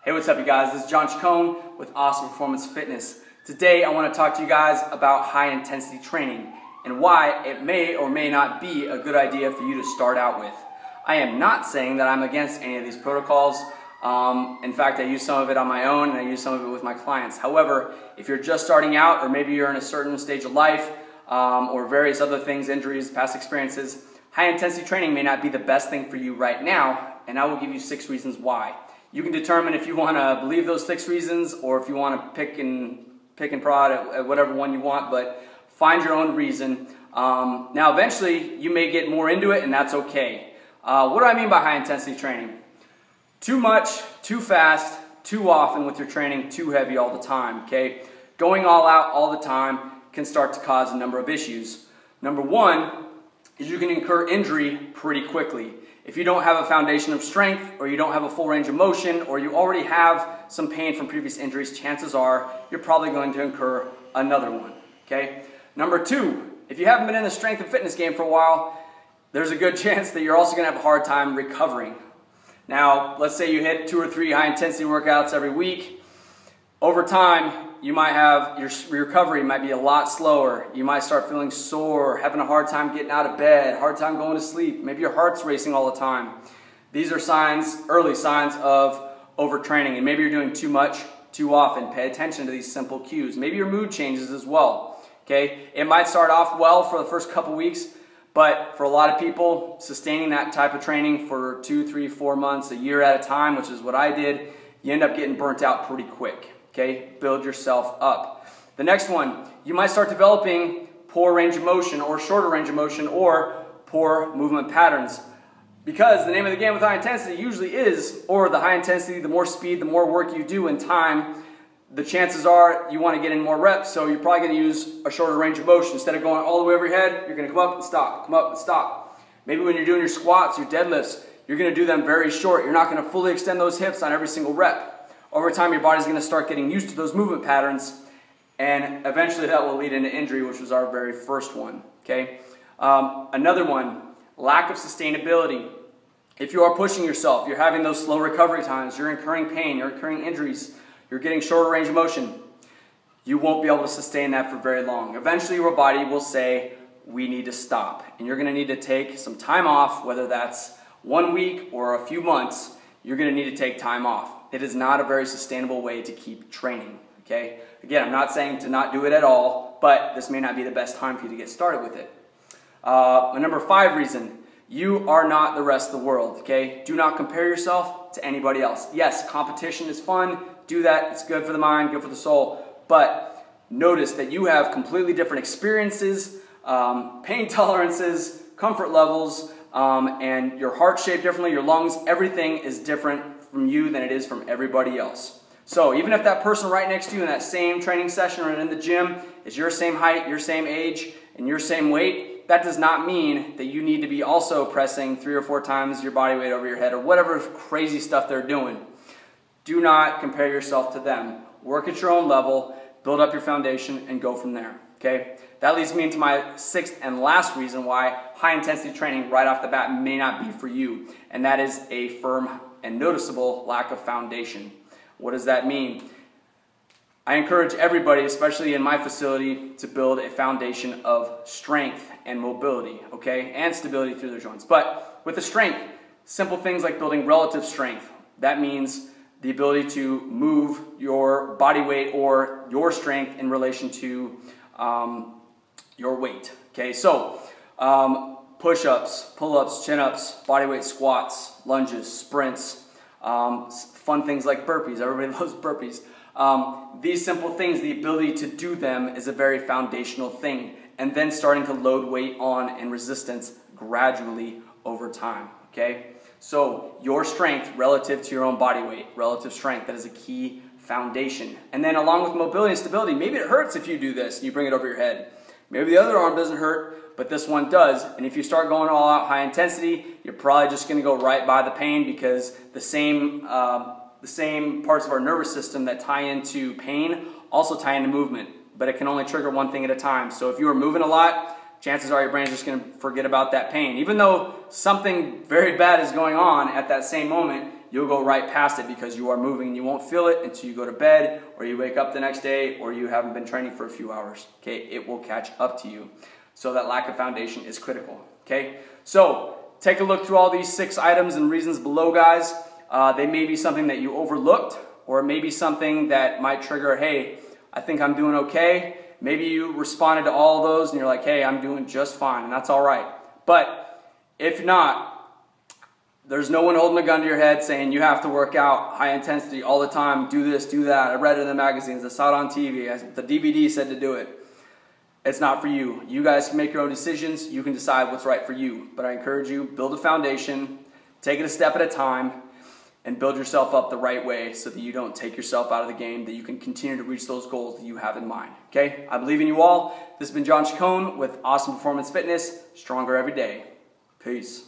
Hey, what's up you guys? This is John Chacon with Awesome Performance Fitness. Today I want to talk to you guys about high intensity training and why it may or may not be a good idea for you to start out with. I am not saying that I'm against any of these protocols. In fact, I use some of it on my own and I use some of it with my clients. However, if you're just starting out or maybe you're in a certain stage of life or various other things, injuries, past experiences, high intensity training may not be the best thing for you right now, and I will give you 6 reasons why. You can determine if you want to believe those 6 reasons or if you want to pick and prod at whatever one you want, but find your own reason. Now eventually you may get more into it and that's okay. What do I mean by high intensity training? Too much, too fast, too often with your training, too heavy all the time, okay? Going all out all the time can start to cause a number of issues. Number one is you can incur injury pretty quickly. If you don't have a foundation of strength, or you don't have a full range of motion, or you already have some pain from previous injuries, chances are you're probably going to incur another one, okay? Number two, if you haven't been in the strength and fitness game for a while, there's a good chance that you're also going to have a hard time recovering. Now, let's say you hit 2 or 3 high-intensity workouts every week. Over time, you might have, your recovery might be a lot slower. You might start feeling sore, having a hard time getting out of bed, hard time going to sleep. Maybe your heart's racing all the time. These are signs, early signs of overtraining, and maybe you're doing too much, too often. Pay attention to these simple cues. Maybe your mood changes as well, okay? It might start off well for the first couple weeks, but for a lot of people, sustaining that type of training for 2, 3, 4 months, a year at a time, which is what I did, you end up getting burnt out pretty quick. Okay, build yourself up. The next one, you might start developing poor range of motion or shorter range of motion or poor movement patterns. Because the name of the game with high intensity usually is, or the high intensity, the more speed, the more work you do in time, the chances are you want to get in more reps, so you're probably going to use a shorter range of motion. Instead of going all the way over your head, you're going to come up and stop, come up and stop. Maybe when you're doing your squats, your deadlifts, you're going to do them very short. You're not going to fully extend those hips on every single rep. Over time, your body's going to start getting used to those movement patterns, and eventually that will lead into injury, which was our very first one, okay? Another one, lack of sustainability. If you are pushing yourself, you're having those slow recovery times, you're incurring pain, you're incurring injuries, you're getting shorter range of motion, you won't be able to sustain that for very long. Eventually, your body will say, we need to stop, and you're going to need to take some time off, whether that's 1 week or a few months, you're going to need to take time off. It is not a very sustainable way to keep training, okay? Again, I'm not saying to not do it at all, but this may not be the best time for you to get started with it. Number 5 reason, you are not the rest of the world, okay? Do not compare yourself to anybody else. Yes, competition is fun. Do that. It's good for the mind, good for the soul. But notice that you have completely different experiences, pain tolerances, comfort levels, and your heart shaped differently, your lungs, everything is different from you than it is from everybody else. So even if that person right next to you in that same training session or in the gym is your same height, your same age, and your same weight, that does not mean that you need to be also pressing 3 or 4 times your body weight over your head or whatever crazy stuff they're doing. Do not compare yourself to them. Work at your own level, build up your foundation, and go from there, okay? That leads me into my 6th and last reason why high intensity training right off the bat may not be for you, and that is a firm and noticeable lack of foundation. What does that mean? I encourage everybody, especially in my facility, to build a foundation of strength and mobility, okay, and stability through their joints. But with the strength, simple things like building relative strength. That means the ability to move your body weight or your strength in relation to your weight, okay? So, push-ups, pull-ups, chin-ups, bodyweight squats, lunges, sprints, fun things like burpees. Everybody loves burpees. These simple things, the ability to do them is a very foundational thing. And then starting to load weight on and resistance gradually over time, okay? So your strength relative to your own body weight, relative strength, that is a key foundation. And then along with mobility and stability, maybe it hurts if you do this and you bring it over your head. Maybe the other arm doesn't hurt, but this one does. And if you start going all out high intensity, you're probably just going to go right by the pain because the same parts of our nervous system that tie into pain also tie into movement, but it can only trigger one thing at a time. So if you are moving a lot, chances are your brain's just going to forget about that pain. Even though something very bad is going on at that same moment, you'll go right past it because you are moving and you won't feel it until you go to bed or you wake up the next day or you haven't been training for a few hours. Okay, it will catch up to you. So that lack of foundation is critical. Okay, so take a look through all these 6 items and reasons below, guys. They may be something that you overlooked, or it may be something that might trigger, hey, I think I'm doing okay. Maybe you responded to all of those and you're like, hey, I'm doing just fine, and that's all right. But if not, there's no one holding a gun to your head saying you have to work out high intensity all the time, do this, do that. I read it in the magazines, I saw it on TV, the DVD said to do it. It's not for you. You guys can make your own decisions. You can decide what's right for you. But I encourage you, build a foundation, take it a step at a time, and build yourself up the right way so that you don't take yourself out of the game, that you can continue to reach those goals that you have in mind. Okay? I believe in you all. This has been John Chacon with Awesome Performance Fitness. Stronger every day. Peace.